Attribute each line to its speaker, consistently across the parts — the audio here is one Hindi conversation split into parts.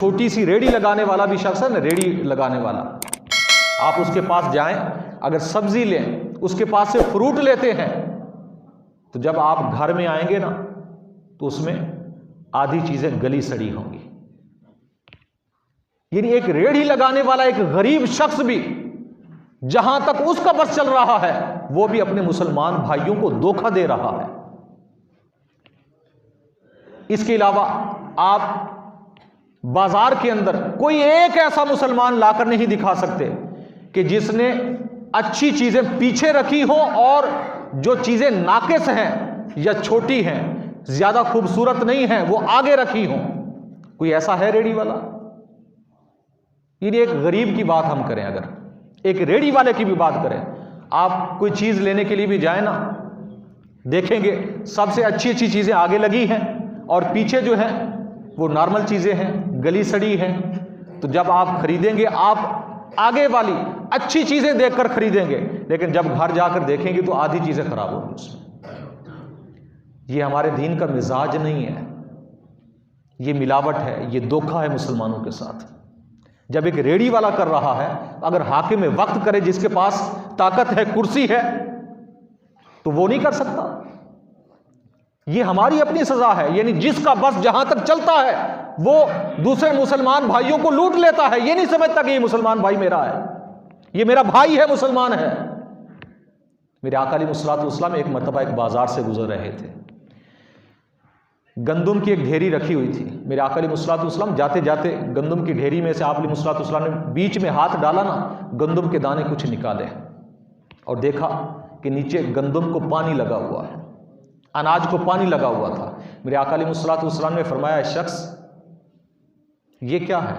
Speaker 1: छोटी सी रेड़ी लगाने वाला भी शख्स है ना, रेड़ी लगाने वाला, आप उसके पास जाएं, अगर सब्जी लें, उसके पास से फ्रूट लेते हैं, तो जब आप घर में आएंगे ना तो उसमें आधी चीजें गली सड़ी होंगी। यानी एक रेड़ी लगाने वाला एक गरीब शख्स भी जहां तक उसका बस चल रहा है, वो भी अपने मुसलमान भाइयों को धोखा दे रहा है। इसके अलावा आप बाजार के अंदर कोई एक ऐसा मुसलमान लाकर नहीं दिखा सकते कि जिसने अच्छी चीजें पीछे रखी हो और जो चीजें नाकिस हैं या छोटी हैं, ज्यादा खूबसूरत नहीं हैं, वो आगे रखी हो। कोई ऐसा है रेड़ी वाला? ये एक गरीब की बात हम करें, अगर एक रेड़ी वाले की भी बात करें, आप कोई चीज लेने के लिए भी जाए ना, देखेंगे सबसे अच्छी अच्छी चीजें आगे लगी हैं और पीछे जो है वो नॉर्मल चीजें हैं, गली सड़ी हैं। तो जब आप खरीदेंगे, आप आगे वाली अच्छी चीजें देखकर खरीदेंगे, लेकिन जब घर जाकर देखेंगे तो आधी चीजें खराब होंगी उसमें। ये हमारे दीन का मिजाज नहीं है, ये मिलावट है, ये धोखा है मुसलमानों के साथ। जब एक रेड़ी वाला कर रहा है, अगर हाकिम वक्त करे, जिसके पास ताकत है, कुर्सी है, तो वो नहीं कर सकता। ये हमारी अपनी सजा है। यानी जिसका बस जहां तक चलता है वो दूसरे मुसलमान भाइयों को लूट लेता है। ये नहीं समझता कि ये मुसलमान भाई मेरा है, ये मेरा भाई है, मुसलमान है। मेरे आका अलैहिस्सलाम एक मरतबा एक बाजार से गुजर रहे थे, गंदुम की एक ढेरी रखी हुई थी। मेरे आका अलैहिस्सलाम जाते जाते गंदुम की ढेरी में से आप अलैहिस्सलाम ने बीच में हाथ डाला ना, गंदुम के दाने कुछ निकाले और देखा कि नीचे गंदुम को पानी लगा हुआ है, अनाज को पानी लगा हुआ था। मेरे आका अलैहिस्सलाम ने फरमाया, शख्स ये क्या है?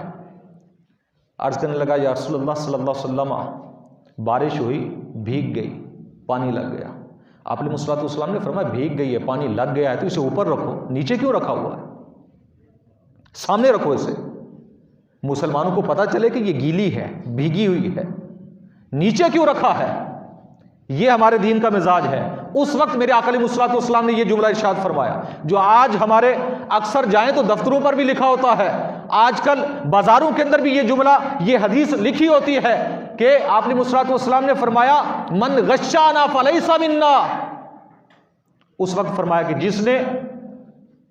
Speaker 1: अर्ज करने लगा, या रसूलल्लाह सल्लल्लाहु अलैहि वसल्लम, बारिश हुई, भीग गई, पानी लग गया। आप अलैहिस्सलाम ने फरमाया, भीग गई है, पानी लग गया है, तो इसे ऊपर रखो, नीचे क्यों रखा हुआ है? सामने रखो इसे, मुसलमानों को पता चले कि ये गीली है, भीगी हुई है। नीचे क्यों रखा है? ये हमारे दीन का मिजाज है। उस वक्त मेरे आका अलैहिस्सलाम ने ये जुमला इरशाद फरमाया, जो आज हमारे अक्सर जाएं तो दफ्तरों पर भी लिखा होता है, आजकल बाजारों के अंदर भी ये जुमला, ये हदीस लिखी होती है कि आप अलैहिस्सलाम ने फरमाया, मन गश्शाना फलैसा मिन्ना। उस वक्त फरमाया कि जिसने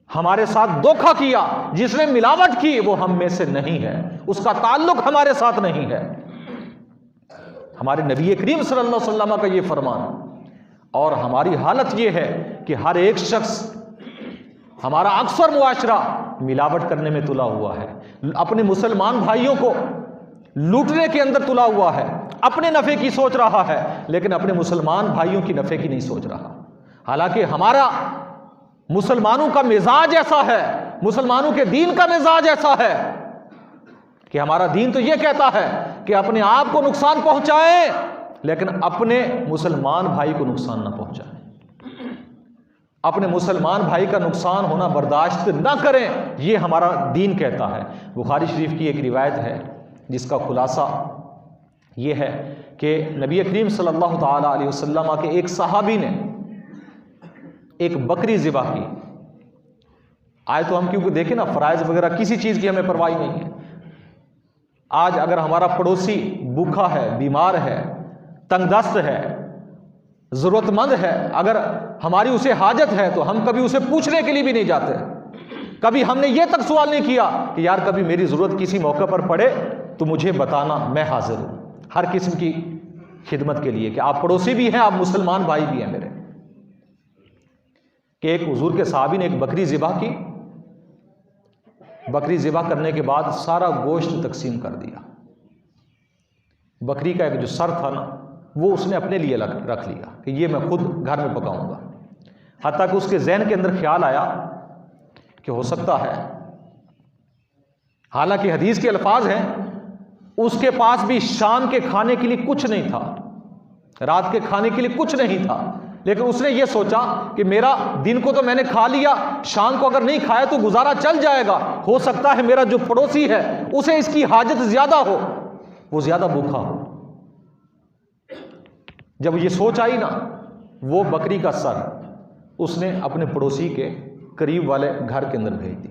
Speaker 1: हमारे साथ धोखा किया, जिसने मिलावट की, वो हम में से नहीं है, उसका ताल्लुक हमारे साथ नहीं है। हमारे नबी करीम सल्लल्लाहु अलैहि वसल्लम का ये फरमान। और हमारी हालत ये है कि हर एक शख्स, हमारा अक्सर मुआशरा मिलावट करने में तुला हुआ है, अपने मुसलमान भाइयों को लूटने के अंदर तुला हुआ है, अपने नफे की सोच रहा है, लेकिन अपने मुसलमान भाइयों की नफे की नहीं सोच रहा। हालांकि हमारा मुसलमानों का मिजाज ऐसा है, मुसलमानों के दीन का मिजाज ऐसा है कि हमारा दीन तो यह कहता है कि अपने आप को नुकसान पहुंचाएं, लेकिन अपने मुसलमान भाई को नुकसान ना पहुंचाएं, अपने मुसलमान भाई का नुकसान होना बर्दाश्त ना करें, यह हमारा दीन कहता है। बुखारी शरीफ की एक रिवायत है जिसका खुलासा यह है कि नबी करीम सल्लल्लाहु ताला अलैहि वसल्लम के एक सहाबी ने एक बकरी ज़िबा की। आए तो हम क्योंकि देखें ना, फ़राइज़ वगैरह किसी चीज़ की हमें परवाह नहीं है। आज अगर हमारा पड़ोसी भूखा है, बीमार है, तंगदस्त है, ज़रूरतमंद है, अगर हमारी उसे हाजत है, तो हम कभी उसे पूछने के लिए भी नहीं जाते। कभी हमने ये तक सवाल नहीं किया कि यार कभी मेरी ज़रूरत किसी मौके पर पड़े तो मुझे बताना, मैं हाजिर हूँ हर किस्म की खिदमत के लिए, कि आप पड़ोसी भी हैं, आप मुसलमान भाई भी हैं मेरे। कि एक हुजूर के साहबी ने एक बकरी ज़िबा की, बकरी ज़िबा करने के बाद सारा गोश्त तकसीम कर दिया। बकरी का एक जो सर था ना, वो उसने अपने लिए रख लिया कि ये मैं खुद घर में पकाऊंगा। हत्ता कि उसके ज़हन के अंदर ख्याल आया कि हो सकता है, हालांकि हदीस के अल्फाज हैं, उसके पास भी शाम के खाने के लिए कुछ नहीं था, रात के खाने के लिए कुछ नहीं था, लेकिन उसने ये सोचा कि मेरा दिन को तो मैंने खा लिया, शाम को अगर नहीं खाया तो गुजारा चल जाएगा, हो सकता है मेरा जो पड़ोसी है उसे इसकी हाजत ज्यादा हो, वो ज्यादा भूखा हो। जब ये सोच आई ना, वो बकरी का सर उसने अपने पड़ोसी के करीब वाले घर के अंदर भेज दी।